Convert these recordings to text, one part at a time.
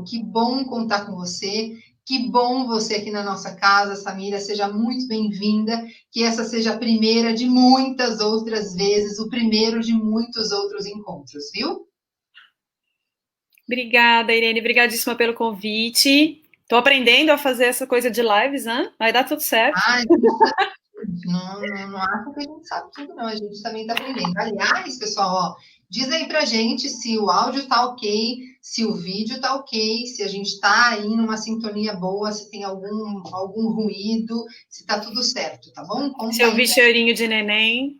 Que bom contar com você. Que bom você aqui na nossa casa, Samira. Seja muito bem-vinda. Que essa seja a primeira de muitas outras vezes, o primeiro de muitos outros encontros, viu? Obrigada, Irene. Obrigadíssima pelo convite. Estou aprendendo a fazer essa coisa de lives, né? Vai dar tudo certo. Ai, não acho que a gente sabe tudo, não. A gente também está aprendendo. Aliás, pessoal, ó, diz aí pra gente se o áudio tá ok, se o vídeo tá ok, se a gente tá aí numa sintonia boa, se tem algum ruído, se tá tudo certo, tá bom? Se Conta eu aí vi pra chorinho de neném.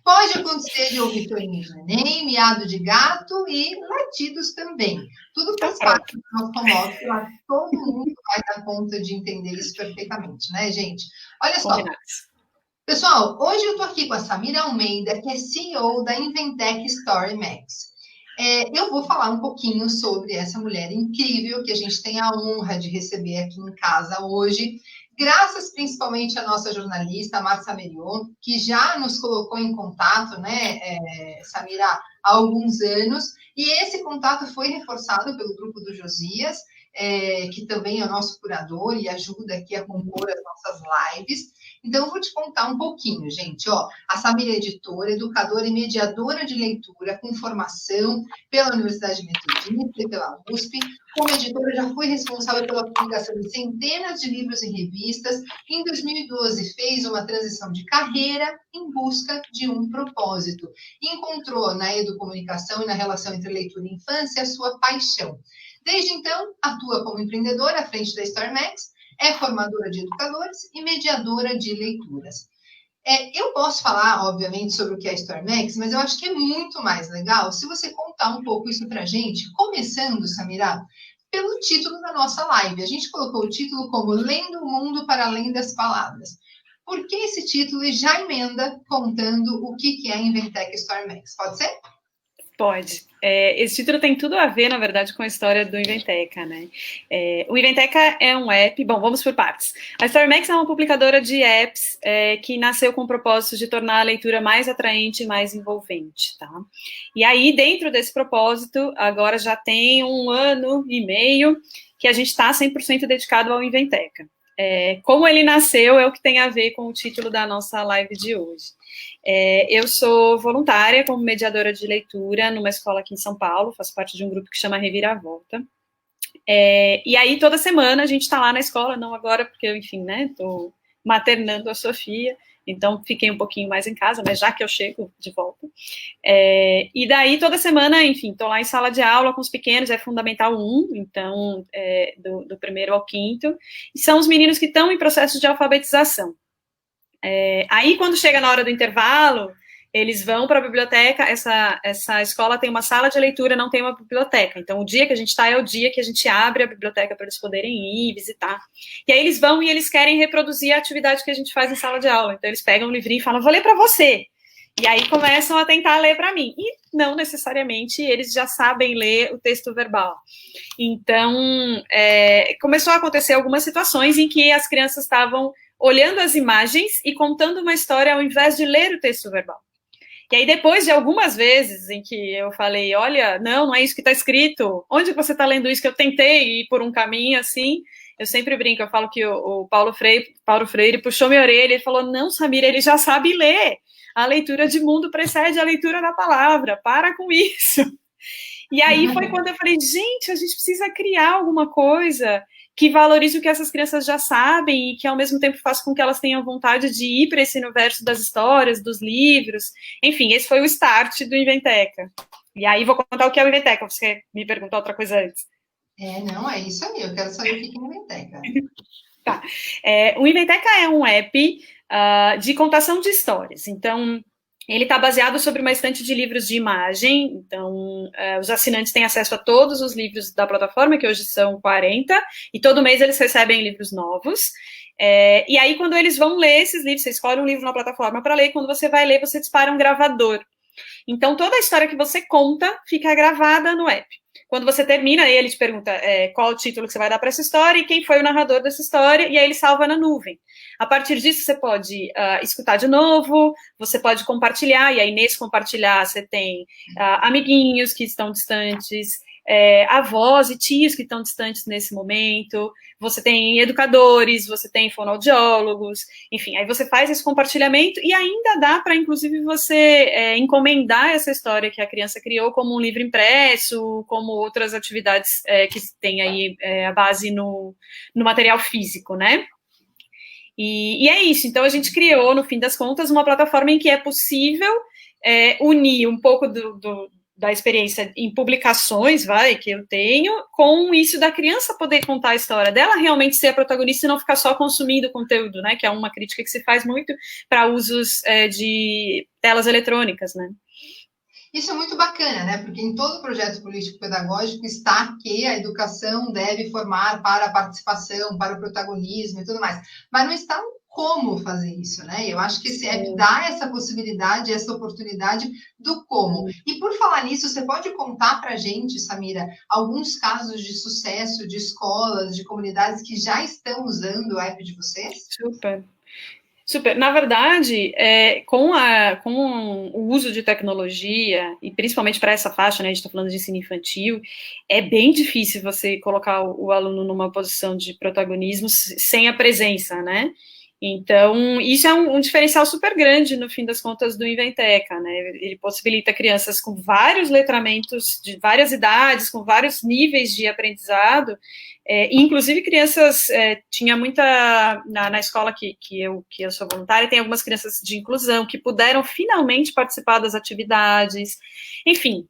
Pode acontecer de ouvir chorinho de neném, miado de gato e latidos também. Tudo Então, faz pronto. parte do nosso home office, eu acho que todo mundo vai dar conta de entender isso perfeitamente, né, gente? Olha só, Combinados. pessoal, hoje eu estou aqui com a Samira Almeida, que é CEO da Inventec Story Max. Eu vou falar um pouquinho sobre essa mulher incrível que a gente tem a honra de receber aqui em casa hoje, graças principalmente à nossa jornalista, Márcia Merion, que já nos colocou em contato, né, Samira, há alguns anos, e esse contato foi reforçado pelo grupo do Josias, que também é o nosso curador e ajuda aqui a compor as nossas lives. Então, eu vou te contar um pouquinho, gente. Ó, a Samira é editora, educadora e mediadora de leitura com formação pela Universidade Metodista e pela USP. Como editora, já foi responsável pela publicação de centenas de livros e revistas. Em 2012, fez uma transição de carreira em busca de um propósito. Encontrou na educomunicação e na relação entre leitura e infância a sua paixão. Desde então, atua como empreendedora à frente da StoryMax, é formadora de educadores e mediadora de leituras. Eu posso falar, obviamente, sobre o que é a StoryMax, mas eu acho que é muito mais legal se você contar um pouco isso para a gente, começando, Samira, pelo título da nossa live. A gente colocou o título como Lendo o Mundo para Além das Palavras. Por que esse título e já emenda contando o que é a Inventec StoryMax? Pode ser? Pode. Esse título tem tudo a ver, na verdade, com a história do Inventeca, né? O Inventeca é um app. Bom, vamos por partes. A StoryMax é uma publicadora de apps que nasceu com o propósito de tornar a leitura mais atraente e mais envolvente, tá? E aí, dentro desse propósito, agora já tem 1 ano e meio que a gente está 100% dedicado ao Inventeca. Como ele nasceu é o que tem a ver com o título da nossa live de hoje. Eu sou voluntária como mediadora de leitura numa escola aqui em São Paulo, faço parte de um grupo que chama Reviravolta. E aí, toda semana, a gente está lá na escola, não agora, porque eu, enfim, né, estou maternando a Sofia, então fiquei um pouquinho mais em casa, mas já que eu chego de volta. E daí, toda semana, enfim, estou lá em sala de aula com os pequenos, é Fundamental 1, então, do primeiro ao quinto, e são os meninos que estão em processo de alfabetização. Aí, quando chega na hora do intervalo, eles vão para a biblioteca. Essa escola tem uma sala de leitura, não tem uma biblioteca. Então, o dia que a gente está é o dia que a gente abre a biblioteca para eles poderem ir visitar. E aí, eles vão e eles querem reproduzir a atividade que a gente faz em sala de aula. Então, eles pegam um livrinho e falam: vou ler para você. E aí começam a tentar ler para mim. E não necessariamente eles já sabem ler o texto verbal. Então, começou a acontecer algumas situações em que as crianças estavam olhando as imagens e contando uma história ao invés de ler o texto verbal. E aí, depois de algumas vezes em que eu falei, olha, não é isso que está escrito, onde você está lendo isso? Que eu tentei ir por um caminho assim, eu sempre brinco, eu falo que o Paulo Freire puxou minha orelha e falou, não, Samira, ele já sabe ler, a leitura de mundo precede a leitura da palavra, para com isso. E aí foi quando eu falei, gente, a gente precisa criar alguma coisa que valorize o que essas crianças já sabem e que ao mesmo tempo faça com que elas tenham vontade de ir para esse universo das histórias, dos livros. Enfim, esse foi o start do Inventeca. E aí vou contar o que é o Inventeca, você me perguntou outra coisa antes. Não, é isso aí. Eu quero saber o que é Inventec. Tá. O Inventeca é um app de contação de histórias. Então, ele está baseado sobre uma estante de livros de imagem, então os assinantes têm acesso a todos os livros da plataforma, que hoje são 40, e todo mês eles recebem livros novos. E aí, quando eles vão ler esses livros, você escolhe um livro na plataforma para ler, e quando você vai ler, você dispara um gravador. Então, toda a história que você conta fica gravada no app. Quando você termina, ele te pergunta qual o título que você vai dar para essa história e quem foi o narrador dessa história, e aí ele salva na nuvem. A partir disso, você pode escutar de novo, você pode compartilhar, e aí nesse compartilhar você tem amiguinhos que estão distantes, avós e tios que estão distantes nesse momento, você tem educadores, você tem fonoaudiólogos, enfim, aí você faz esse compartilhamento e ainda dá para, inclusive, você encomendar essa história que a criança criou como um livro impresso, como outras atividades que tem aí a base no material físico, né? E é isso, então a gente criou, no fim das contas, uma plataforma em que é possível unir um pouco da experiência em publicações, que eu tenho, com isso da criança poder contar a história, dela realmente ser a protagonista e não ficar só consumindo conteúdo, né, que é uma crítica que se faz muito para usos de telas eletrônicas, né. Isso é muito bacana, né? Porque em todo projeto político-pedagógico está que a educação deve formar para a participação, para o protagonismo e tudo mais. Mas não está como fazer isso, né? Eu acho que esse app dá essa possibilidade, essa oportunidade do como. E por falar nisso, você pode contar para a gente, Samira, alguns casos de sucesso de escolas, de comunidades que já estão usando o app de vocês? Super. Super. Na verdade, com o uso de tecnologia, e principalmente para essa faixa, né, a gente está falando de ensino infantil, é bem difícil você colocar o aluno numa posição de protagonismo sem a presença, né? Então, isso é um diferencial super grande, no fim das contas, do Inventeca, né? Ele possibilita crianças com vários letramentos, de várias idades, com vários níveis de aprendizado, inclusive crianças, tinha muita, na escola que eu sou voluntária, tem algumas crianças de inclusão que puderam finalmente participar das atividades, enfim.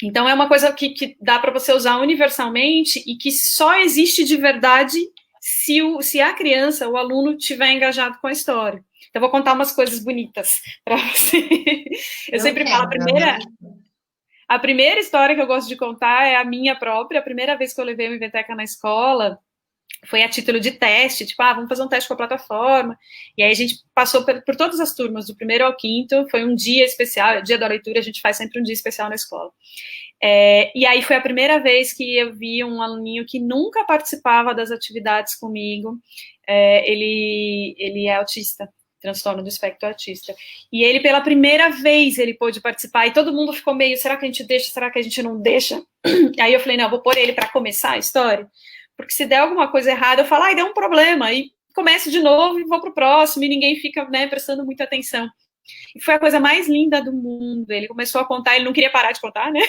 Então, é uma coisa que dá para você usar universalmente e que só existe de verdade se a criança, o aluno, estiver engajado com a história. Então, vou contar umas coisas bonitas para você. Eu sempre falo, a primeira história que eu gosto de contar é a minha própria. A primeira vez que eu levei o Inventeca na escola foi a título de teste, tipo, vamos fazer um teste com a plataforma. E aí a gente passou por todas as turmas, do primeiro ao quinto, foi um dia especial, dia da leitura, a gente faz sempre um dia especial na escola. E aí foi a primeira vez que eu vi um aluninho que nunca participava das atividades comigo, ele é autista, transtorno do espectro autista, e ele pela primeira vez ele pôde participar, e todo mundo ficou meio, será que a gente deixa, será que a gente não deixa? Aí eu falei, não, vou pôr ele para começar a história, porque se der alguma coisa errada, eu falo, deu um problema, e começo de novo e vou pro próximo, e ninguém fica, né, prestando muita atenção. E foi a coisa mais linda do mundo. Ele começou a contar, ele não queria parar de contar, né?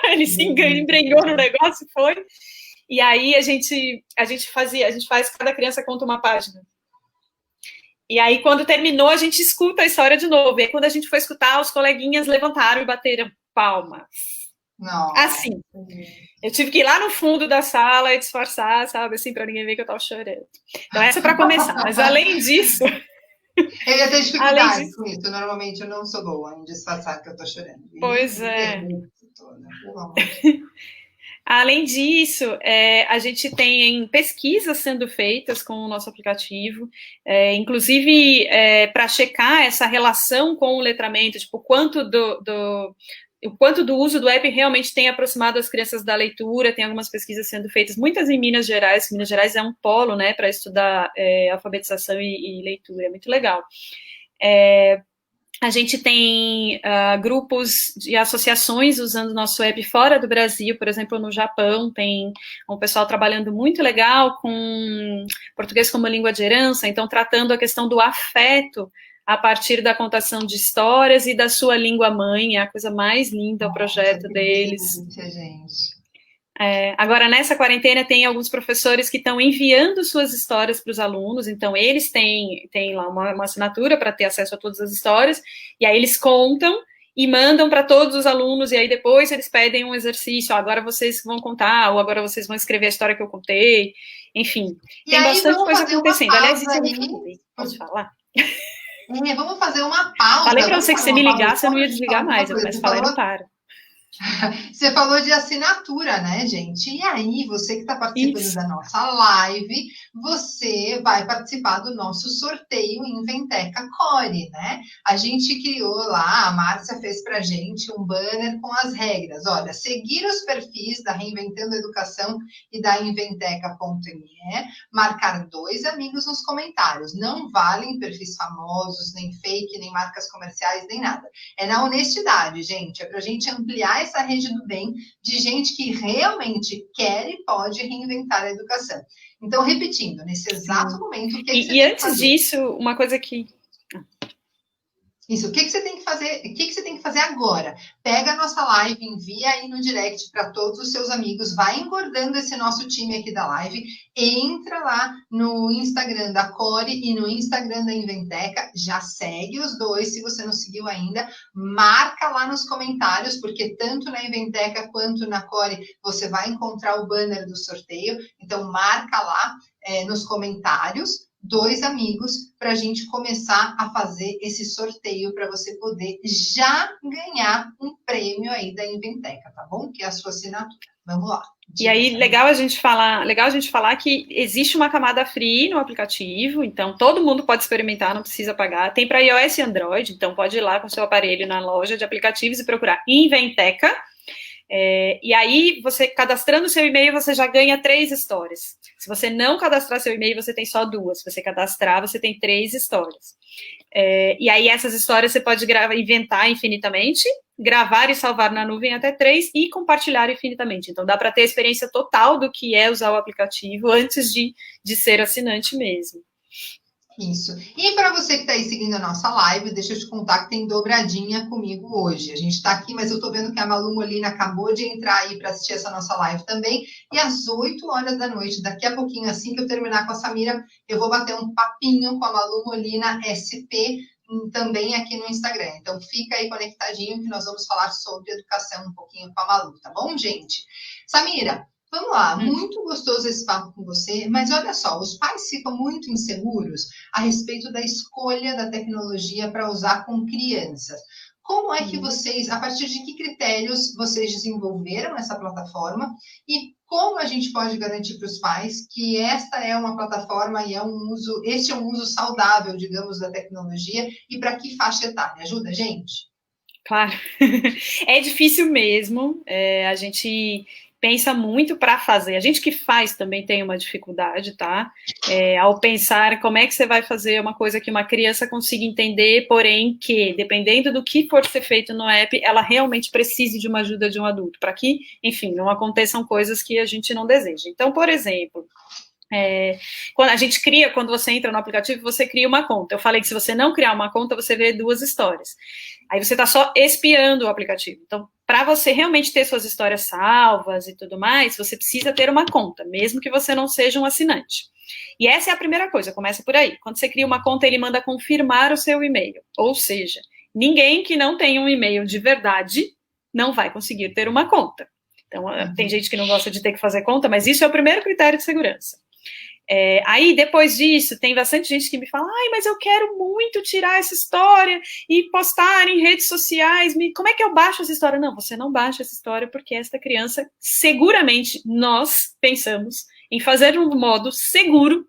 Ele se embrenhou no negócio e foi. E aí a gente faz, cada criança conta uma página. E aí, quando terminou, a gente escuta a história de novo. E aí, quando a gente foi escutar, os coleguinhas levantaram e bateram palmas. Não. Assim. Eu tive que ir lá no fundo da sala e disfarçar, sabe? Assim, para ninguém ver que eu tava chorando. Então, essa é para começar. Mas, além disso... Eu ia ter dificuldade com isso. Normalmente eu não sou boa em disfarçar que eu tô chorando. Pois é. Além disso, a gente tem pesquisas sendo feitas com o nosso aplicativo, inclusive para checar essa relação com o letramento, tipo, o quanto do uso do app realmente tem aproximado as crianças da leitura. Tem algumas pesquisas sendo feitas, muitas em Minas Gerais. Minas Gerais é um polo, né, para estudar alfabetização e leitura, é muito legal. A gente tem grupos de associações usando nosso app fora do Brasil, por exemplo, no Japão, tem um pessoal trabalhando muito legal com português como língua de herança, então tratando a questão do afeto a partir da contação de histórias e da sua língua mãe, é a coisa mais linda, o projeto deles. Gente. Agora, nessa quarentena, tem alguns professores que estão enviando suas histórias para os alunos, então eles têm lá uma assinatura para ter acesso a todas as histórias, e aí eles contam e mandam para todos os alunos, e aí depois eles pedem um exercício, agora vocês vão contar, ou agora vocês vão escrever a história que eu contei, enfim, tem bastante coisa acontecendo. Aliás, isso eu não falei, posso falar? Vamos fazer uma pausa. Falei para você que você me ligasse, eu não ia desligar mais, eu começo a falar e não paro. Você falou de assinatura, né, gente? E aí, você que está participando da nossa live, você vai participar do nosso sorteio Inventeca Core, né? A gente criou lá, a Márcia fez pra gente um banner com as regras. Olha, seguir os perfis da Reinventando Educação e da Inventeca.me, marcar 2 amigos nos comentários. Não valem perfis famosos, nem fake, nem marcas comerciais, nem nada. É na honestidade, gente. É pra gente ampliar essa rede do bem de gente que realmente quer e pode reinventar a educação. Então, repetindo, nesse exato momento, o que você tem que fazer? E antes disso, uma coisa que... Isso, o que você tem que fazer? O que você tem que fazer agora? Pega a nossa live, envia aí no direct para todos os seus amigos, vai engordando esse nosso time aqui da live, entra lá no Instagram da Core e no Instagram da Inventeca, já segue os dois, se você não seguiu ainda, marca lá nos comentários, porque tanto na Inventeca quanto na Core você vai encontrar o banner do sorteio, então marca lá nos comentários, 2 amigos, para a gente começar a fazer esse sorteio para você poder já ganhar um prêmio aí da Inventeca, tá bom? Que é a sua assinatura. Vamos lá. E aí, legal a gente falar que existe uma camada free no aplicativo, então todo mundo pode experimentar, não precisa pagar. Tem para iOS e Android, então pode ir lá com o seu aparelho na loja de aplicativos e procurar Inventeca. E aí, você cadastrando o seu e-mail, você já ganha 3 histórias. Se você não cadastrar seu e-mail, você tem só 2. Se você cadastrar, você tem 3 histórias. E aí, essas histórias você pode inventar infinitamente, gravar e salvar na nuvem até 3 e compartilhar infinitamente. Então, dá para ter a experiência total do que é usar o aplicativo antes de ser assinante mesmo. Isso. E para você que está aí seguindo a nossa live, deixa eu te contar que tem dobradinha comigo hoje. A gente está aqui, mas eu estou vendo que a Malu Molina acabou de entrar aí para assistir essa nossa live também. E às 8 horas da noite, daqui a pouquinho, assim que eu terminar com a Samira, eu vou bater um papinho com a Malu Molina SP, também aqui no Instagram. Então, fica aí conectadinho que nós vamos falar sobre educação um pouquinho com a Malu, tá bom, gente? Samira, vamos lá, muito gostoso esse papo com você, mas olha só, os pais ficam muito inseguros a respeito da escolha da tecnologia para usar com crianças. Como é que vocês, a partir de que critérios vocês desenvolveram essa plataforma e como a gente pode garantir para os pais que esta é uma plataforma e este é um uso saudável, digamos, da tecnologia e para que faixa etária? Ajuda, gente? Claro, é difícil mesmo, a gente pensa muito para fazer. A gente que faz também tem uma dificuldade, tá? Ao pensar como é que você vai fazer uma coisa que uma criança consiga entender, porém que, dependendo do que for ser feito no app, ela realmente precise de uma ajuda de um adulto, para que, enfim, não aconteçam coisas que a gente não deseja. Então, por exemplo, quando você entra no aplicativo, você cria uma conta. Eu falei que se você não criar uma conta, você vê 2 histórias. Aí você está só espiando o aplicativo. Então, para você realmente ter suas histórias salvas e tudo mais, você precisa ter uma conta, mesmo que você não seja um assinante. E essa é a primeira coisa, começa por aí. Quando você cria uma conta, ele manda confirmar o seu e-mail. Ou seja, ninguém que não tem um e-mail de verdade não vai conseguir ter uma conta. Então, tem gente que não gosta de ter que fazer conta, mas isso é o primeiro critério de segurança. Aí, depois disso, tem bastante gente que me fala, mas eu quero muito tirar essa história e postar em redes sociais, como é que eu baixo essa história? Não, você não baixa essa história porque esta criança, seguramente, nós pensamos em fazer um modo seguro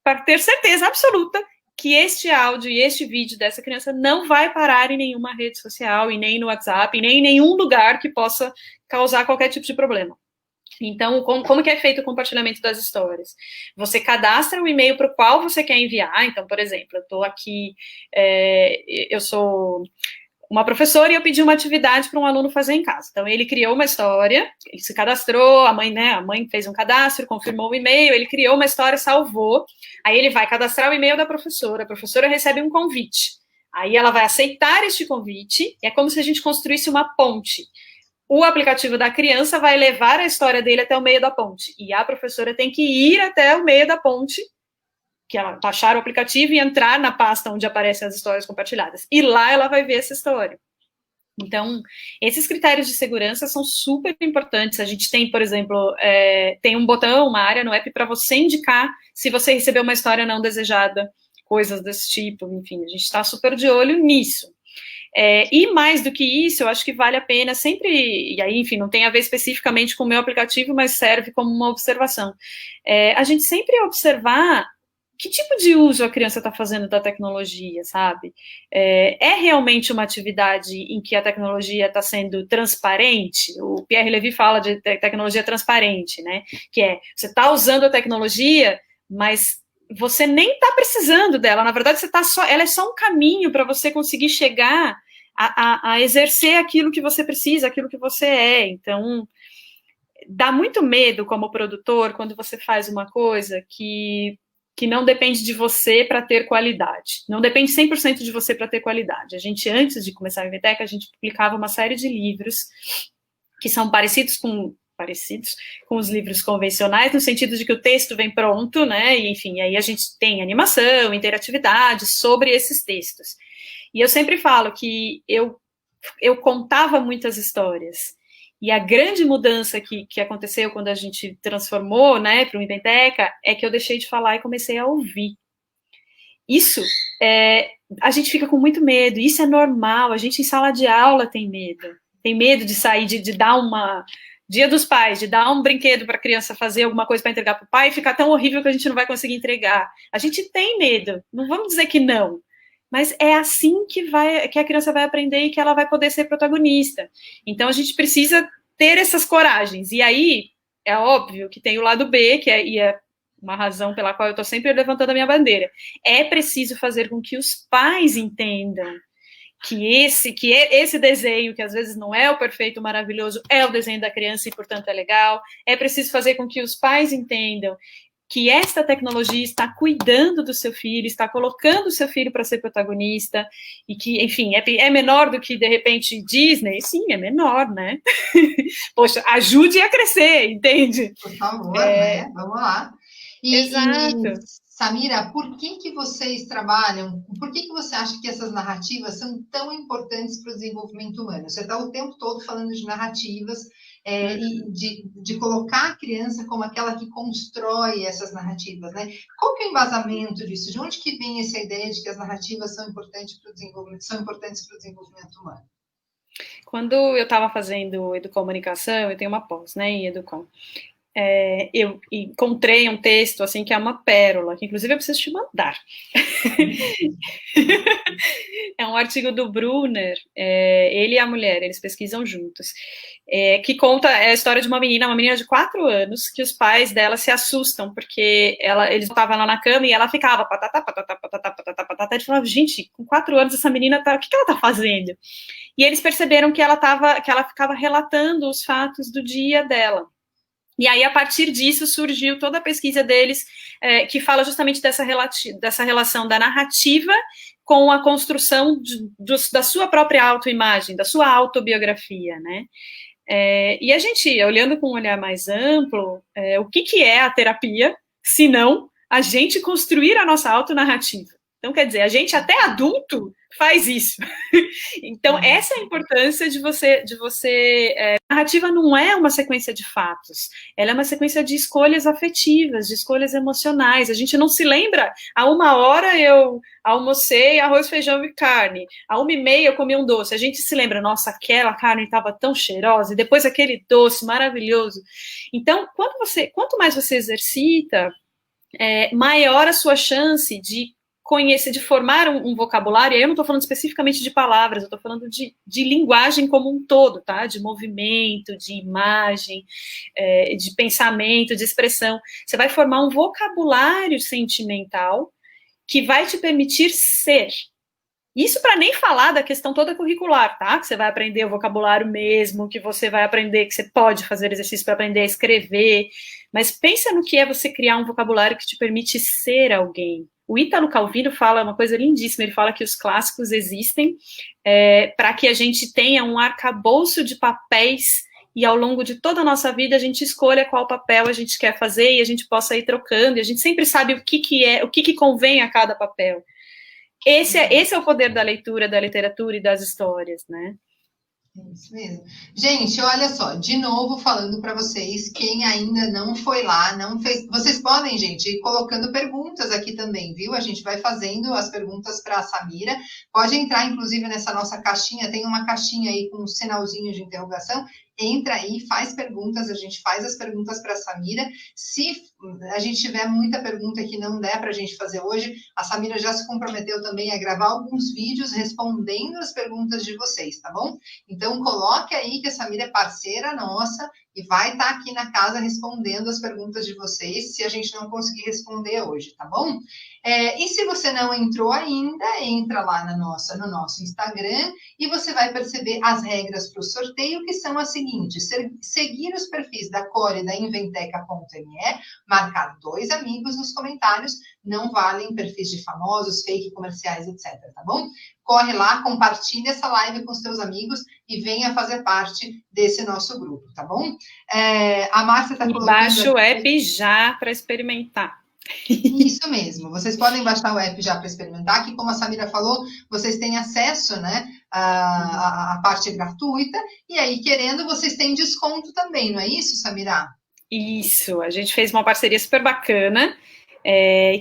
para ter certeza absoluta que este áudio e este vídeo dessa criança não vai parar em nenhuma rede social, e nem no WhatsApp, e nem em nenhum lugar que possa causar qualquer tipo de problema. Então, como que é feito o compartilhamento das histórias? Você cadastra o e-mail para o qual você quer enviar. Então, por exemplo, eu estou aqui, eu sou uma professora e eu pedi uma atividade para um aluno fazer em casa. Então, ele criou uma história, ele se cadastrou, a mãe fez um cadastro, confirmou o e-mail, ele criou uma história, salvou, aí ele vai cadastrar o e-mail da professora, a professora recebe um convite, aí ela vai aceitar este convite, e é como se a gente construísse uma ponte. O aplicativo da criança vai levar a história dele até o meio da ponte, e a professora tem que ir até o meio da ponte, que ela baixar o aplicativo e entrar na pasta onde aparecem as histórias compartilhadas, e lá ela vai ver essa história. Então, esses critérios de segurança são super importantes. A gente tem, por exemplo, tem um botão, uma área no app para você indicar se você recebeu uma história não desejada, coisas desse tipo, enfim, a gente está super de olho nisso. E mais do que isso, eu acho que vale a pena sempre, e aí, enfim, não tem a ver especificamente com o meu aplicativo, mas serve como uma observação. A gente sempre observar que tipo de uso a criança está fazendo da tecnologia, sabe? É realmente uma atividade em que a tecnologia está sendo transparente? O Pierre Levy fala de tecnologia transparente, né? Que você está usando a tecnologia, mas você nem está precisando dela. Na verdade, ela é só um caminho para você conseguir chegar a exercer aquilo que você precisa, aquilo que você é. Então, dá muito medo como produtor quando você faz uma coisa que não depende de você para ter qualidade. Não depende 100% de você para ter qualidade. A gente, antes de começar a Inventeca, a gente publicava uma série de livros que são parecidos com os livros convencionais, no sentido de que o texto vem pronto, né? E, enfim, aí a gente tem animação, interatividade sobre esses textos. E eu sempre falo que eu contava muitas histórias. E a grande mudança que aconteceu quando a gente transformou, né, para o Inventeca, é que eu deixei de falar e comecei a ouvir. Isso, a gente fica com muito medo, isso é normal, a gente em sala de aula tem medo de sair, de dar uma... Dia dos Pais, de dar um brinquedo para a criança fazer alguma coisa para entregar para o pai e ficar tão horrível que a gente não vai conseguir entregar. A gente tem medo, não vamos dizer que não. Mas é assim que a criança vai aprender e que ela vai poder ser protagonista. Então, a gente precisa ter essas coragens. E aí, é óbvio que tem o lado B, que é uma razão pela qual eu estou sempre levantando a minha bandeira. É preciso fazer com que os pais entendam que esse desenho, que às vezes não é o perfeito, maravilhoso, é o desenho da criança e, portanto, é legal. É preciso fazer com que os pais entendam que esta tecnologia está cuidando do seu filho, está colocando o seu filho para ser protagonista, e que, enfim, é menor do que, de repente, Disney. Sim, é menor, né? Poxa, ajude a crescer, entende? Por favor, né? Vamos lá. Exato. Samira, por que vocês trabalham, por que você acha que essas narrativas são tão importantes para o desenvolvimento humano? Você está o tempo todo falando de narrativas, e de colocar a criança como aquela que constrói essas narrativas, né? Qual que é o embasamento disso? De onde que vem essa ideia de que as narrativas são importantes para o desenvolvimento humano? Quando eu estava fazendo educomunicação, eu tenho uma pós, né, em educom. Eu encontrei um texto assim que é uma pérola, que inclusive eu preciso te mandar. É um artigo do Brunner, ele e a mulher, eles pesquisam juntos, que conta a história de uma menina de 4 anos, que os pais dela se assustam, porque eles estavam lá na cama e ela ficava patatá, patatá, patatá, patatá, patatá, e falava, gente, com 4 anos essa menina o que ela tá fazendo? E eles perceberam que ela ficava relatando os fatos do dia dela. E aí, a partir disso, surgiu toda a pesquisa deles, que fala justamente dessa relação da narrativa com a construção da sua própria autoimagem, da sua autobiografia, né? E a gente, olhando com um olhar mais amplo, o que é a terapia, se não a gente construir a nossa autonarrativa? Então, quer dizer, a gente até adulto faz isso. Então, essa é a importância de você narrativa não é uma sequência de fatos, ela é uma sequência de escolhas afetivas, de escolhas emocionais. A gente não se lembra, a 1h eu almocei arroz, feijão e carne, a 1h30 eu comi um doce. A gente se lembra, nossa, aquela carne estava tão cheirosa, e depois aquele doce maravilhoso. Então, quanto mais você exercita, maior a sua chance de conhecer, de formar um vocabulário. Eu não estou falando especificamente de palavras, eu estou falando de linguagem como um todo, tá? De movimento, de imagem, de pensamento, de expressão. Você vai formar um vocabulário sentimental que vai te permitir ser. Isso para nem falar da questão toda curricular, tá? Que você vai aprender o vocabulário mesmo, que você vai aprender, que você pode fazer exercício para aprender a escrever, mas pensa no que é você criar um vocabulário que te permite ser alguém. O Ítalo Calvino fala uma coisa lindíssima, ele fala que os clássicos existem para que a gente tenha um arcabouço de papéis e ao longo de toda a nossa vida a gente escolha qual papel a gente quer fazer e a gente possa ir trocando, e a gente sempre sabe o que convém a cada papel. Esse é o poder da leitura, da literatura e das histórias, né? Isso mesmo. Gente, olha só, de novo falando para vocês, quem ainda não foi lá, não fez, vocês podem, gente, ir colocando perguntas aqui também, viu? A gente vai fazendo as perguntas para a Samira. Pode entrar, inclusive, nessa nossa caixinha, tem uma caixinha aí com um sinalzinho de interrogação. Entra aí, faz perguntas, a gente faz as perguntas para a Samira. Se a gente tiver muita pergunta que não der para a gente fazer hoje, a Samira já se comprometeu também a gravar alguns vídeos respondendo as perguntas de vocês, tá bom? Então, coloque aí que a Samira é parceira nossa e vai estar aqui na casa respondendo as perguntas de vocês, se a gente não conseguir responder hoje, tá bom? E se você não entrou ainda, entra lá no nosso Instagram e você vai perceber as regras para o sorteio, que são as seguintes: seguir os perfis da Core e da Inventeca.me, marcar 2 amigos nos comentários, não valem perfis de famosos, fake, comerciais, etc, tá bom? Corre lá, compartilha essa live com os teus amigos e venha fazer parte desse nosso grupo, tá bom? A Márcia está colocando... Baixa o app já para experimentar. Isso mesmo, vocês podem baixar o app já para experimentar, que como a Samira falou, vocês têm acesso, né, à parte gratuita, e aí, querendo, vocês têm desconto também, não é isso, Samira? Isso, a gente fez uma parceria super bacana,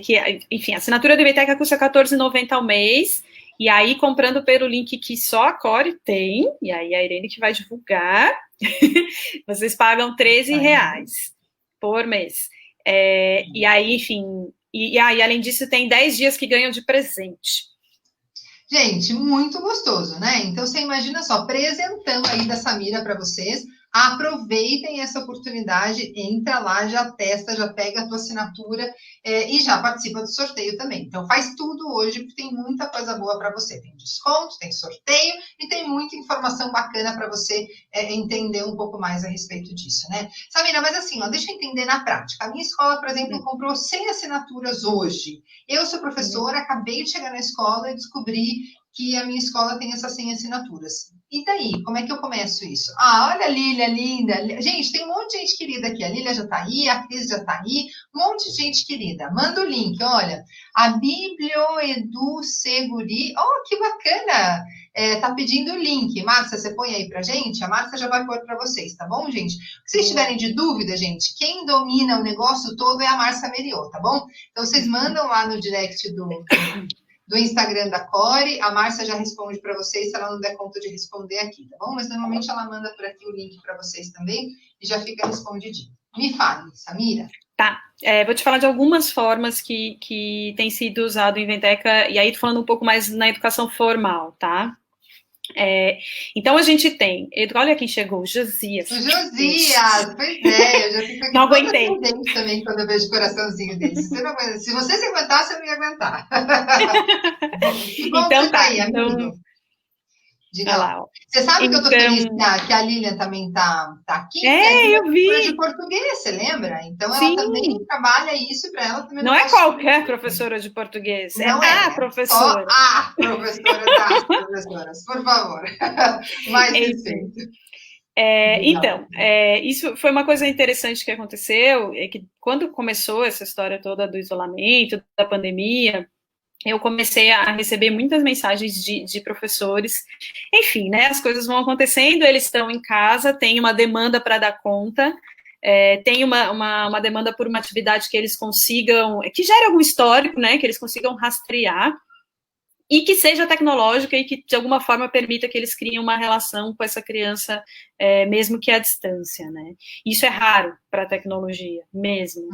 que, enfim, a assinatura do Inventeca custa R$14,90 ao mês, e aí, comprando pelo link que só a Core tem, e aí a Irene que vai divulgar, vocês pagam R$13 por mês. E aí, enfim, e além disso, tem 10 dias que ganham de presente. Gente, muito gostoso, né? Então, você imagina só, presentão aí da Samira para vocês. Aproveitem essa oportunidade, entra lá, já testa, já pega a tua assinatura e já participa do sorteio também. Então, faz tudo hoje, porque tem muita coisa boa para você. Tem desconto, tem sorteio e tem muita informação bacana para você entender um pouco mais a respeito disso, né? Samira, mas assim, ó, deixa eu entender na prática. A minha escola, por exemplo, comprou 100 assinaturas hoje. Eu sou professora, acabei de chegar na escola e descobri que a minha escola tem essas 100 assinaturas. E daí, como é que eu começo isso? Olha a Lília, linda. Gente, tem um monte de gente querida aqui. A Lília já está aí, a Cris já está aí. Um monte de gente querida. Manda o link, olha. A Biblioedu Seguri. Oh, que bacana! Tá pedindo o link. Márcia, você põe aí pra gente? A Márcia já vai pôr para vocês, tá bom, gente? Se vocês tiverem de dúvida, gente, quem domina o negócio todo é a Márcia Meriot, tá bom? Então, vocês mandam lá no direct do Instagram da Core, a Márcia já responde para vocês se ela não der conta de responder aqui, tá bom? Mas normalmente ela manda por aqui o link para vocês também e já fica respondidinho. Me fale, Samira. Tá, vou te falar de algumas formas que tem sido usado o Inventeca, e aí tô falando um pouco mais na educação formal, tá? Então a gente tem, olha quem chegou, Josias. O Josias, pois eu já fico aqui não aguentei também quando eu vejo o coraçãozinho dele. Se você se aguentasse, eu não ia aguentar. Que bom então que tá, aí, amigo. então... Diga lá. Você sabe que eu tô feliz que a Lilian também tá aqui? Eu vi. De português, você lembra? Então, Sim. ela também trabalha isso para ela também. Não é qualquer professora de português, não a professora. Só a professora das professoras, por favor. Mais respeito. Então, isso foi uma coisa interessante que aconteceu, que quando começou essa história toda do isolamento, da pandemia, eu comecei a receber muitas mensagens de professores, enfim, né, as coisas vão acontecendo, eles estão em casa, tem uma demanda para dar conta, tem uma demanda por uma atividade que eles consigam, que gere algum histórico, né, que eles consigam rastrear, e que seja tecnológica e que, de alguma forma, permita que eles criem uma relação com essa criança, mesmo que à distância, né? Isso é raro para a tecnologia, mesmo.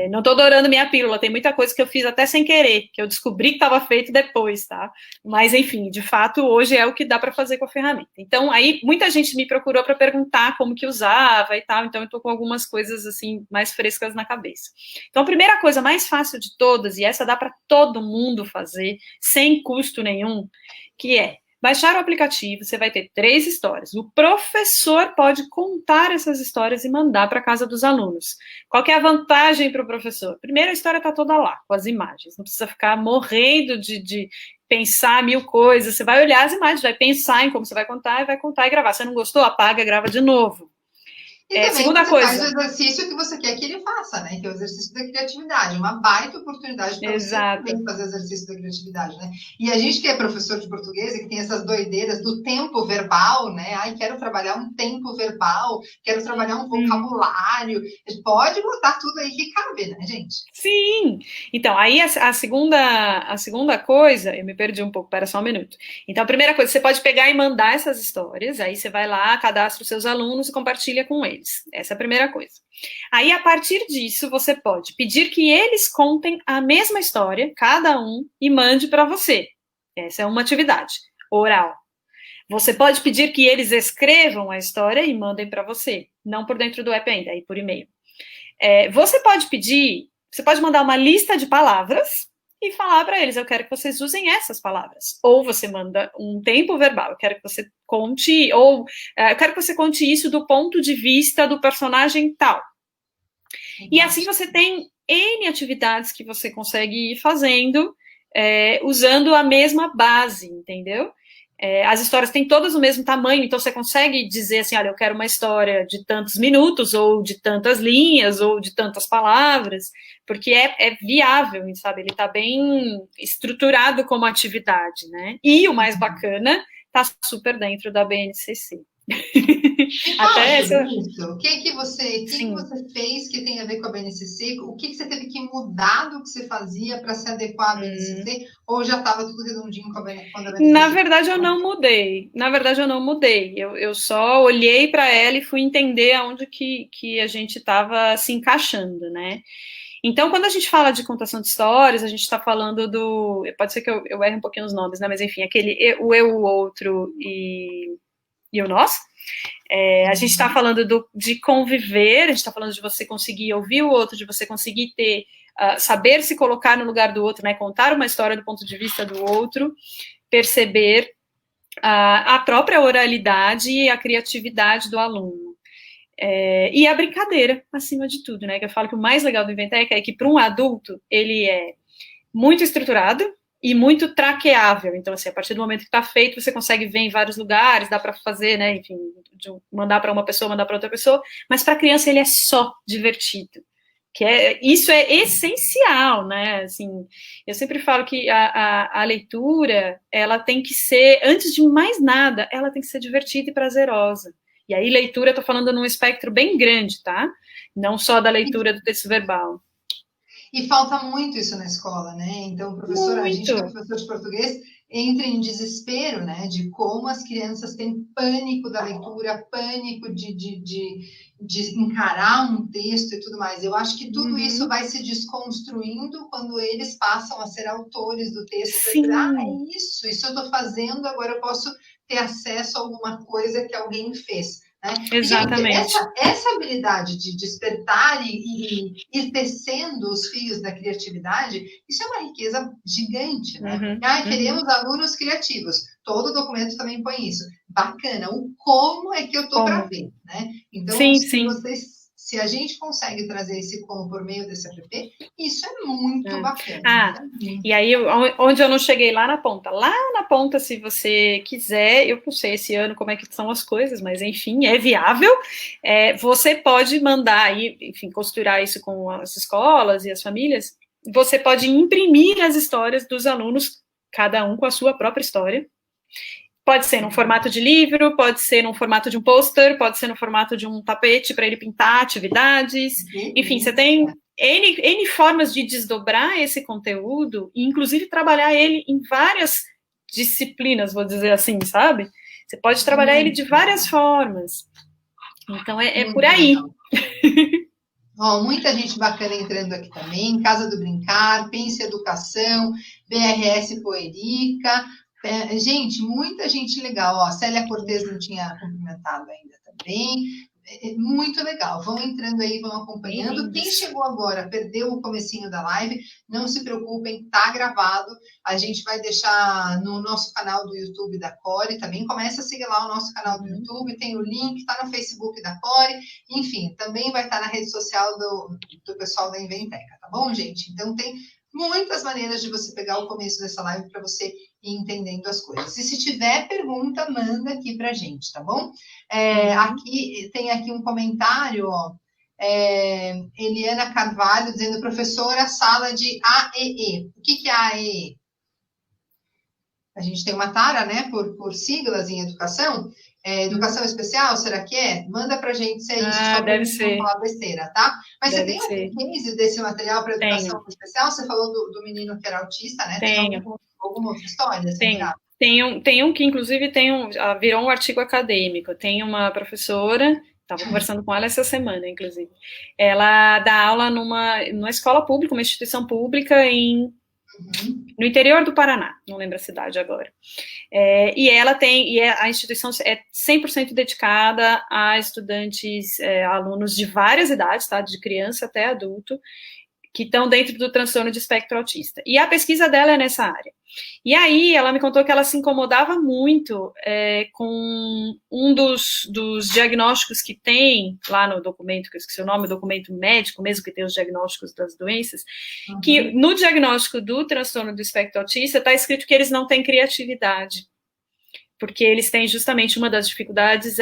Não estou adorando minha pílula, tem muita coisa que eu fiz até sem querer, que eu descobri que estava feito depois, tá? Mas, enfim, de fato, hoje é o que dá para fazer com a ferramenta. Então, aí, muita gente me procurou para perguntar como que usava e tal, então eu estou com algumas coisas, assim, mais frescas na cabeça. Então, a primeira coisa mais fácil de todas, e essa dá para todo mundo fazer, sem custo nenhum, que é baixar o aplicativo, você vai ter 3 histórias. O professor pode contar essas histórias e mandar para a casa dos alunos. Qual que é a vantagem para o professor? Primeiro, a história está toda lá, com as imagens. Não precisa ficar morrendo de pensar 1000 coisas. Você vai olhar as imagens, vai pensar em como você vai contar e gravar. Se não gostou, apaga e grava de novo. E também segunda você coisa. faz o exercício que você quer que ele faça, né? Que é o exercício da criatividade. Uma baita oportunidade para você também fazer o exercício da criatividade, né? E a gente que é professor de português e que tem essas doideiras do tempo verbal, né? Ai, quero trabalhar um tempo verbal, quero trabalhar um vocabulário. Pode botar tudo aí que cabe, né, gente? Sim! Então, aí a segunda coisa, eu me perdi um pouco, pera só um minuto. Então, a primeira coisa, você pode pegar e mandar essas histórias, aí você vai lá, cadastra os seus alunos e compartilha com eles. Essa é a primeira coisa. Aí, a partir disso, você pode pedir que eles contem a mesma história, cada um, e mande para você. Essa é uma atividade oral. Você pode pedir que eles escrevam a história e mandem para você, não por dentro do app ainda, aí por e-mail. Você pode mandar uma lista de palavras e falar para eles, eu quero que vocês usem essas palavras. Ou você manda um tempo verbal, eu quero que você conte, ou eu quero que você conte isso do ponto de vista do personagem tal. E assim você tem N atividades que você consegue ir fazendo, usando a mesma base, entendeu? As histórias têm todas o mesmo tamanho, então você consegue dizer assim, olha, eu quero uma história de tantos minutos, ou de tantas linhas, ou de tantas palavras, porque é viável, sabe? Ele está bem estruturado como atividade, né? E o mais bacana, está super dentro da BNCC. Até isso. O que você fez que tem a ver com a BNCC? O que você teve que mudar do que você fazia para se adequar à BNCC? Ou já estava tudo redondinho com a BNCC? Na verdade, eu não mudei. Eu só olhei para ela e fui entender aonde que a gente estava se encaixando, né? Então, quando a gente fala de contação de histórias, a gente está falando do... Pode ser que eu erre um pouquinho os nomes, né? Mas, enfim, o eu, o outro e o nós. A gente está falando de conviver, a gente está falando de você conseguir ouvir o outro, de você conseguir saber se colocar no lugar do outro, né? Contar uma história do ponto de vista do outro, perceber a própria oralidade e a criatividade do aluno. E a brincadeira, acima de tudo, né? Que eu falo que o mais legal do Inventeca é que, para um adulto, ele é muito estruturado e muito traqueável. Então, assim, a partir do momento que está feito, você consegue ver em vários lugares, dá para fazer, né? Enfim, mandar para uma pessoa, mandar para outra pessoa. Mas para a criança, ele é só divertido. Isso é essencial, né? Assim, eu sempre falo que a leitura, ela tem que ser, antes de mais nada, ela tem que ser divertida e prazerosa. E aí, leitura, eu tô falando num espectro bem grande, tá? Não só da leitura do texto verbal. E falta muito isso na escola, né? Então, o professor, a gente que é professor de português, entra em desespero, né? De como as crianças têm pânico da leitura, pânico de encarar um texto e tudo mais. Eu acho que tudo isso vai se desconstruindo quando eles passam a ser autores do texto. Sim. É isso eu estou fazendo, agora eu posso ter acesso a alguma coisa que alguém fez. Né? Exatamente. E, essa habilidade de despertar e ir tecendo os fios da criatividade, isso é uma riqueza gigante, né? Queremos alunos criativos. Todo documento também põe isso. Bacana. O como é que eu estou para ver, né? Então, se a gente consegue trazer esse como por meio desse app, isso é muito bacana. E aí, onde eu não cheguei lá na ponta, se você quiser, eu não sei esse ano como é que são as coisas, mas enfim, é viável, você pode mandar aí, enfim, costurar isso com as escolas e as famílias, você pode imprimir as histórias dos alunos, cada um com a sua própria história. Pode ser num formato de livro, pode ser num formato de um pôster, pode ser no formato de um tapete para ele pintar atividades. Enfim, você tem N formas de desdobrar esse conteúdo e, inclusive, trabalhar ele em várias disciplinas, vou dizer assim, sabe? Você pode trabalhar ele de várias formas. Então, é por aí. Muita gente bacana entrando aqui também. Casa do Brincar, Pense Educação, BRS Poerica... gente, muita gente legal. Célia Cortez não tinha cumprimentado ainda também. Muito legal. Vão entrando aí, vão acompanhando. Quem chegou agora, perdeu o comecinho da live, não se preocupem, tá gravado. A gente vai deixar no nosso canal do YouTube da Core também. Começa a seguir lá o nosso canal do YouTube, tem o link, tá no Facebook da Core. Enfim, também vai estar na rede social do pessoal da Inventeca, tá bom, gente? Então, tem muitas maneiras de você pegar o começo dessa live para você ir entendendo as coisas. E se tiver pergunta, manda aqui para a gente, tá bom? Tem aqui um comentário, Eliana Carvalho dizendo, professora, sala de AEE. O que é AEE? A gente tem uma tara, né, por siglas em educação. Educação especial, será que é? Manda pra gente se é isso, só para a gente não falar besteira, tá? Mas você tem algum case desse material para educação especial? Você falou do menino que era autista, né? Tem alguma outra história? Tem um que, inclusive, virou um artigo acadêmico. Tem uma professora, estava conversando com ela essa semana, inclusive. Ela dá aula numa escola pública, uma instituição pública em no interior do Paraná, não lembro a cidade agora. E a instituição é 100% dedicada a estudantes, alunos de várias idades, tá? De criança até adulto, que estão dentro do transtorno de espectro autista. E a pesquisa dela é nessa área. E aí ela me contou que ela se incomodava muito com um dos diagnósticos que tem lá no documento, que eu esqueci o nome, o documento médico mesmo, que tem os diagnósticos das doenças, que no diagnóstico do transtorno do espectro autista está escrito que eles não têm criatividade. Porque eles têm justamente uma das dificuldades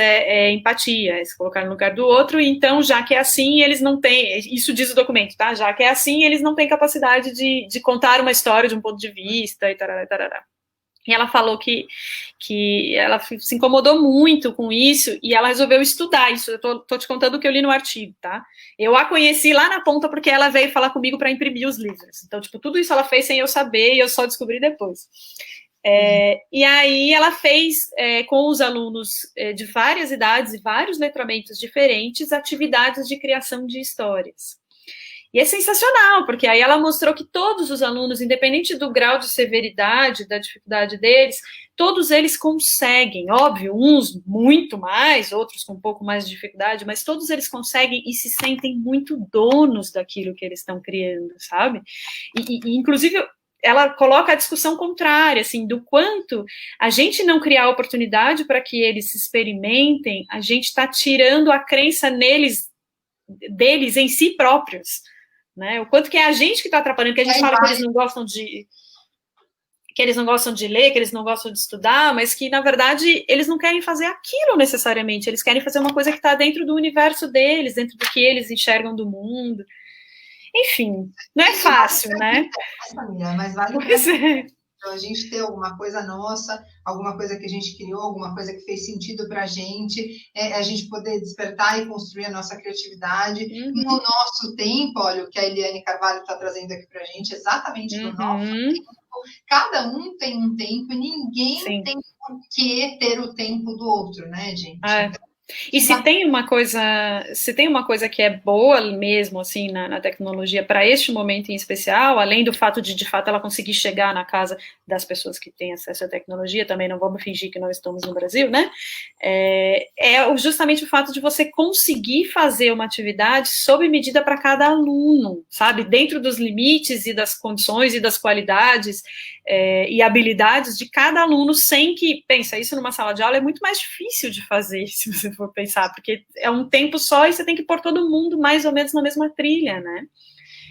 empatia, se colocar no lugar do outro, e então, já que é assim, eles não têm, isso diz o documento, tá? Já que é assim, eles não têm capacidade de contar uma história de um ponto de vista, e tarará, tarará. E ela falou que ela se incomodou muito com isso, e ela resolveu estudar isso. Eu tô te contando o que eu li no artigo, tá? Eu a conheci lá na ponta porque ela veio falar comigo para imprimir os livros. Então, tipo, tudo isso ela fez sem eu saber, e eu só descobri depois. E aí ela fez com os alunos de várias idades e vários letramentos diferentes atividades de criação de histórias. E é sensacional, porque aí ela mostrou que todos os alunos, independente do grau de severidade, da dificuldade deles, todos eles conseguem, óbvio, uns muito mais, outros com um pouco mais de dificuldade, mas todos eles conseguem e se sentem muito donos daquilo que eles estão criando, sabe? E inclusive, ela coloca a discussão contrária, assim, do quanto a gente não criar oportunidade para que eles se experimentem, a gente está tirando a crença deles em si próprios, né? O quanto que é a gente que está atrapalhando, que a gente fala que eles não gostam de ler, que eles não gostam de estudar, mas que, na verdade, eles não querem fazer aquilo necessariamente, eles querem fazer uma coisa que está dentro do universo deles, dentro do que eles enxergam do mundo. Enfim, não é fácil, né? Mas vale então, a gente ter alguma coisa nossa, alguma coisa que a gente criou, alguma coisa que fez sentido para a gente poder despertar e construir a nossa criatividade. No nosso tempo, olha o que a Eliane Carvalho está trazendo aqui para a gente, exatamente no nosso tempo. Cada um tem um tempo e ninguém tem por que ter o tempo do outro, né, gente? Então, e se tem uma coisa que é boa mesmo, assim, na tecnologia para este momento em especial, além do fato de fato, ela conseguir chegar na casa das pessoas que têm acesso à tecnologia, também não vamos fingir que nós estamos no Brasil, né? É justamente o fato de você conseguir fazer uma atividade sob medida para cada aluno, sabe? Dentro dos limites e das condições e das qualidades e habilidades de cada aluno, sem que, pensa, isso numa sala de aula é muito mais difícil de fazer, se você for pensar, porque é um tempo só e você tem que pôr todo mundo mais ou menos na mesma trilha, né?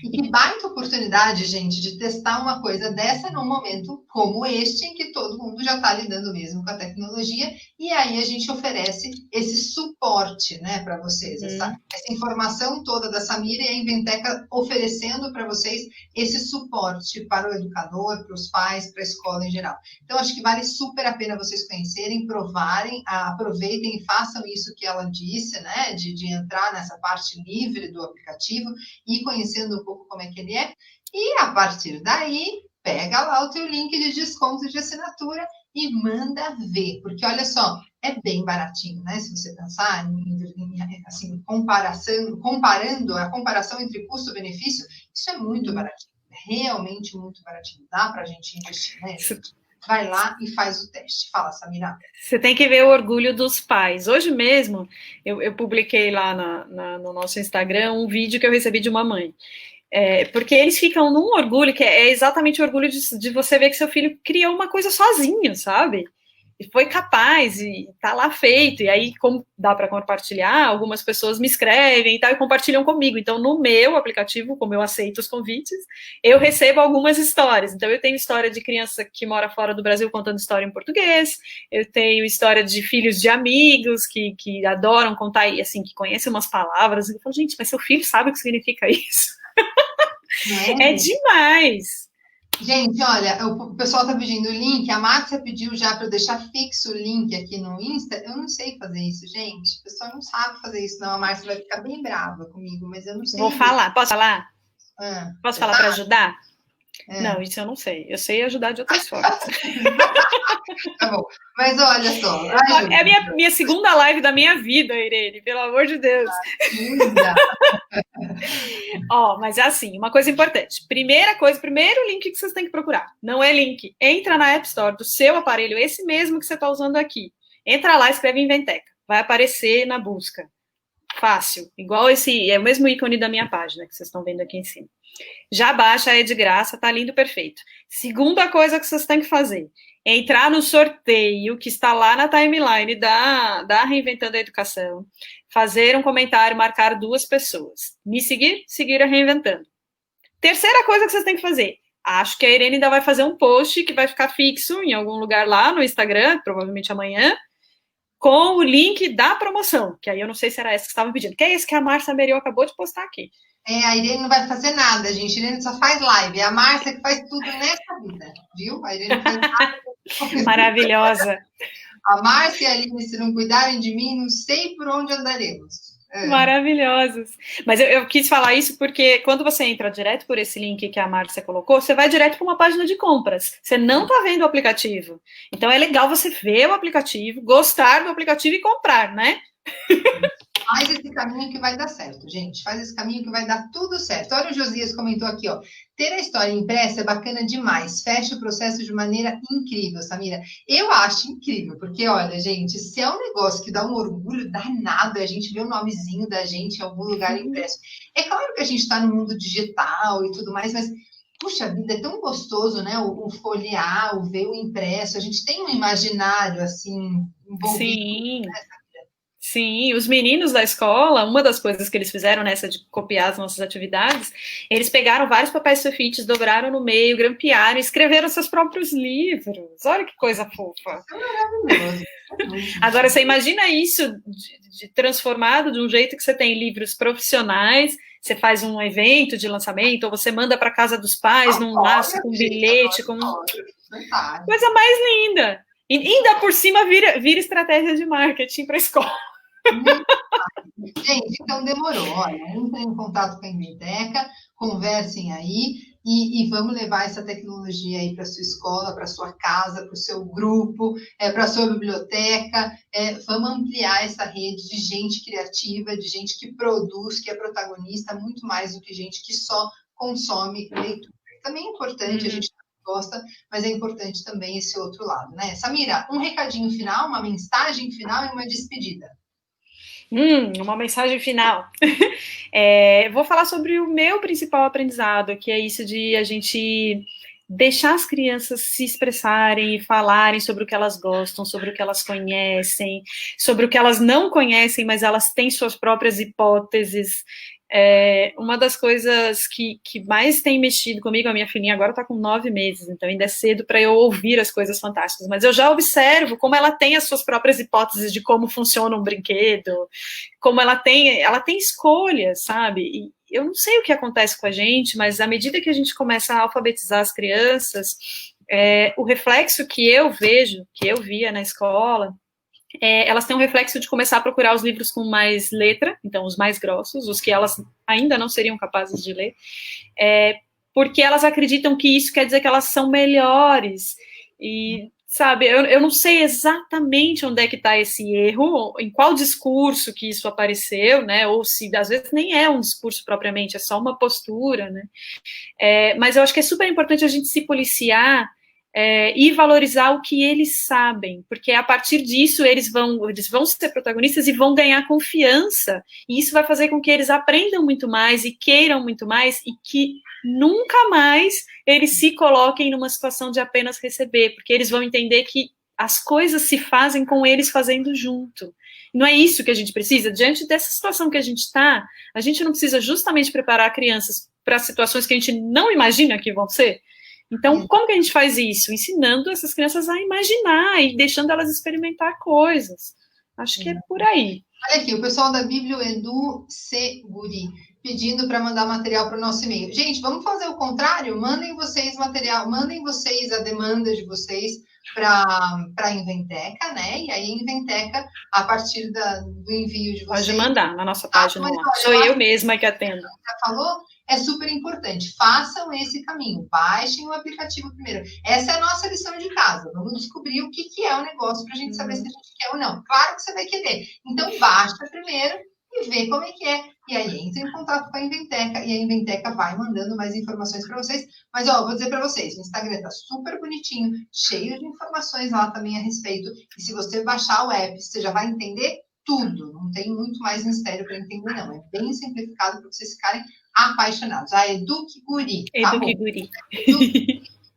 E que baita oportunidade, gente, de testar uma coisa dessa num momento como este, em que todo mundo já está lidando mesmo com a tecnologia, e aí a gente oferece esse suporte, né, para vocês, essa informação toda da Samira e a Inventeca oferecendo para vocês esse suporte para o educador, para os pais, para a escola em geral. Então, acho que vale super a pena vocês conhecerem, provarem, aproveitem e façam isso que ela disse, né, de entrar nessa parte livre do aplicativo e conhecendo um pouco como é que ele é, e a partir daí, pega lá o teu link de desconto de assinatura e manda ver, porque olha só, é bem baratinho, né? Se você pensar assim, comparando a comparação entre custo-benefício, isso é muito baratinho, realmente muito baratinho, dá para a gente investir, né, gente? Vai lá e faz o teste. Fala, Samira. Você tem que ver o orgulho dos pais. Hoje mesmo, eu publiquei lá no nosso Instagram um vídeo que eu recebi de uma mãe. Porque eles ficam num orgulho, que é exatamente o orgulho de você ver que seu filho criou uma coisa sozinho, sabe? E foi capaz, e tá lá feito. E aí, como dá para compartilhar, algumas pessoas me escrevem e tal, e compartilham comigo. Então, no meu aplicativo, como eu aceito os convites, eu recebo algumas histórias. Então, eu tenho história de criança que mora fora do Brasil contando história em português, eu tenho história de filhos de amigos que adoram contar, e assim, que conhecem umas palavras. Eu falo, gente, mas seu filho sabe o que significa isso? É demais. Gente, olha, o pessoal tá pedindo o link, a Márcia pediu já para eu deixar fixo o link aqui no Insta. Eu não sei fazer isso, gente. O pessoal não sabe fazer isso, não. A Márcia vai ficar bem brava comigo, mas eu não sei. Vou falar, posso falar? Posso falar para ajudar? Não, isso eu não sei. Eu sei ajudar de outras formas. Tá bom. Mas olha só. É a minha segunda live da minha vida, Irene, pelo amor de Deus. Ó, mas é assim, uma coisa importante. Primeira coisa, primeiro link que vocês têm que procurar. Não é link. Entra na App Store do seu aparelho, esse mesmo que você está usando aqui. Entra lá, escreve Inventeca. Vai aparecer na busca. Fácil. Igual esse, é o mesmo ícone da minha página que vocês estão vendo aqui em cima. Já baixa, é de graça, tá lindo, perfeito. Segunda coisa que vocês têm que fazer é entrar no sorteio que está lá na timeline da Reinventando a Educação, fazer um comentário, marcar 2 pessoas. Me seguir, seguir a Reinventando. Terceira coisa que vocês têm que fazer. Acho que a Irene ainda vai fazer um post que vai ficar fixo em algum lugar lá no Instagram, provavelmente amanhã, com o link da promoção, que aí eu não sei se era essa que estavam pedindo, que é esse que a Márcia Meriu acabou de postar aqui. A Irene não vai fazer nada, gente. A Irene só faz live. É a Márcia que faz tudo nessa vida, viu? A Irene faz nada. Maravilhosa. A Márcia e a Aline, se não cuidarem de mim, não sei por onde andaremos. Maravilhosos. Mas eu quis falar isso porque quando você entra direto por esse link que a Márcia colocou, você vai direto para uma página de compras. Você não está vendo o aplicativo. Então é legal você ver o aplicativo, gostar do aplicativo e comprar, né? Faz esse caminho que vai dar certo, gente. Faz esse caminho que vai dar tudo certo. Olha, o Josias comentou aqui, ó. Ter a história impressa é bacana demais. Fecha o processo de maneira incrível, Samira. Eu acho incrível, porque, olha, gente, se é um negócio que dá um orgulho danado, a gente vê o nomezinho da gente em algum lugar impresso. É claro que a gente está no mundo digital e tudo mais, mas puxa vida, é tão gostoso, né? O folhear, o ver o impresso. A gente tem um imaginário, assim, envolvido. Sim. Sim, os meninos da escola, uma das coisas que eles fizeram nessa de copiar as nossas atividades, eles pegaram vários papéis sulfites, dobraram no meio, grampearam, escreveram seus próprios livros. Olha que coisa fofa. Maravilhoso. Agora, você imagina isso de transformado de um jeito que você tem livros profissionais, você faz um evento de lançamento, ou você manda para casa dos pais, num laço com um bilhete, com coisa mais linda. E ainda por cima vira estratégia de marketing para a escola. Gente, então demorou. Olha, entrem em contato com a Inventeca, conversem aí e vamos levar essa tecnologia aí para sua escola, para sua casa, para o seu grupo, para a sua biblioteca. Vamos ampliar essa rede de gente criativa, de gente que produz, que é protagonista, muito mais do que gente que só consome leitura. Também é importante, a gente gosta, mas é importante também esse outro lado, né? Samira, um recadinho final, uma mensagem final e uma despedida. Uma mensagem final. Vou falar sobre o meu principal aprendizado, que é isso de a gente deixar as crianças se expressarem e falarem sobre o que elas gostam, sobre o que elas conhecem, sobre o que elas não conhecem, mas elas têm suas próprias hipóteses. Uma das coisas que mais tem mexido comigo, a minha filhinha agora está com 9 meses, então ainda é cedo para eu ouvir as coisas fantásticas, mas eu já observo como ela tem as suas próprias hipóteses de como funciona um brinquedo, como ela tem escolhas, sabe? E eu não sei o que acontece com a gente, mas à medida que a gente começa a alfabetizar as crianças, o reflexo que eu vejo, que eu via na escola, elas têm um reflexo de começar a procurar os livros com mais letra, então os mais grossos, os que elas ainda não seriam capazes de ler, porque elas acreditam que isso quer dizer que elas são melhores, e sabe, eu não sei exatamente onde é que está esse erro, em qual discurso que isso apareceu, né, ou se às vezes nem é um discurso propriamente, é só uma postura, né, mas eu acho que é super importante a gente se policiar e valorizar o que eles sabem, porque a partir disso eles vão ser protagonistas e vão ganhar confiança, e isso vai fazer com que eles aprendam muito mais e queiram muito mais, e que nunca mais eles se coloquem numa situação de apenas receber, porque eles vão entender que as coisas se fazem com eles fazendo junto. Não é isso que a gente precisa? Diante dessa situação que a gente está, a gente não precisa justamente preparar crianças para situações que a gente não imagina que vão ser? Então, como que a gente faz isso? Ensinando essas crianças a imaginar e deixando elas experimentar coisas. Acho que é por aí. Olha aqui, o pessoal da Biblioedu Seguri pedindo para mandar material para o nosso e-mail. Gente, vamos fazer o contrário? Mandem vocês material, mandem vocês a demanda de vocês para a Inventeca, né? E aí a Inventeca, a partir do envio de vocês... Pode mandar na nossa página. Sou eu mesma que atendo. Já falou? É super importante. Façam esse caminho. Baixem o aplicativo primeiro. Essa é a nossa lição de casa. Vamos descobrir o que é o negócio para a gente saber se a gente quer ou não. Claro que você vai querer. Então, baixa primeiro e vê como é que é. E aí entra em contato com a Inventeca e a Inventeca vai mandando mais informações para vocês. Mas, ó, vou dizer para vocês, o Instagram tá super bonitinho, cheio de informações lá também a respeito. E se você baixar o app, você já vai entender tudo. Não tem muito mais mistério para entender, não. É bem simplificado para vocês ficarem apaixonados. A Eduque Guri, tá bom? Guri.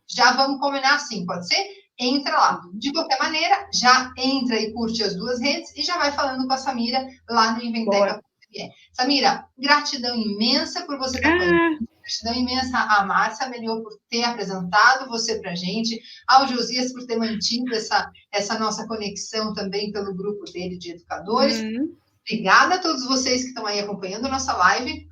Já vamos combinar assim, pode ser? Entra lá. De qualquer maneira, já entra e curte as duas redes e já vai falando com a Samira lá no Inventeca. Samira, gratidão imensa por você estar com a gente. Gratidão imensa à Márcia Melior por ter apresentado você para a gente, ao Josias por ter mantido essa nossa conexão também pelo grupo dele de educadores. Obrigada a todos vocês que estão aí acompanhando a nossa live.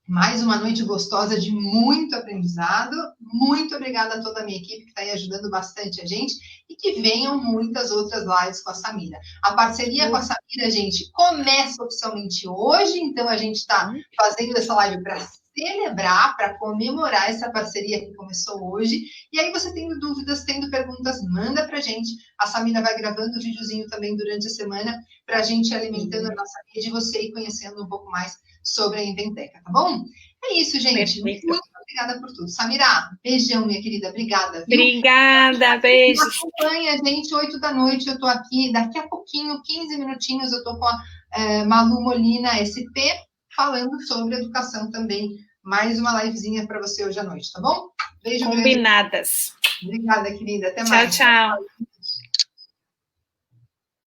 Mais uma noite gostosa de muito aprendizado. Muito obrigada a toda a minha equipe que está aí ajudando bastante a gente e que venham muitas outras lives com a Samira. A parceria com a Samira, gente, começa oficialmente hoje, então a gente está fazendo essa live para celebrar, para comemorar essa parceria que começou hoje. E aí você tendo dúvidas, tendo perguntas, manda para a gente. A Samira vai gravando o videozinho também durante a semana para a gente ir alimentando a nossa rede e você ir conhecendo um pouco mais sobre a Inventeca, tá bom? É isso, gente. Perfeito. Muito obrigada por tudo. Samira, beijão, minha querida. Obrigada, viu? Obrigada, beijos. Acompanha a gente, 8 da noite, eu tô aqui. Daqui a pouquinho, 15 minutinhos, eu tô com a Malu Molina SP, falando sobre educação também. Mais uma livezinha para você hoje à noite, tá bom? Beijo. Combinadas. Grande. Obrigada, querida. Até tchau, mais. Tchau.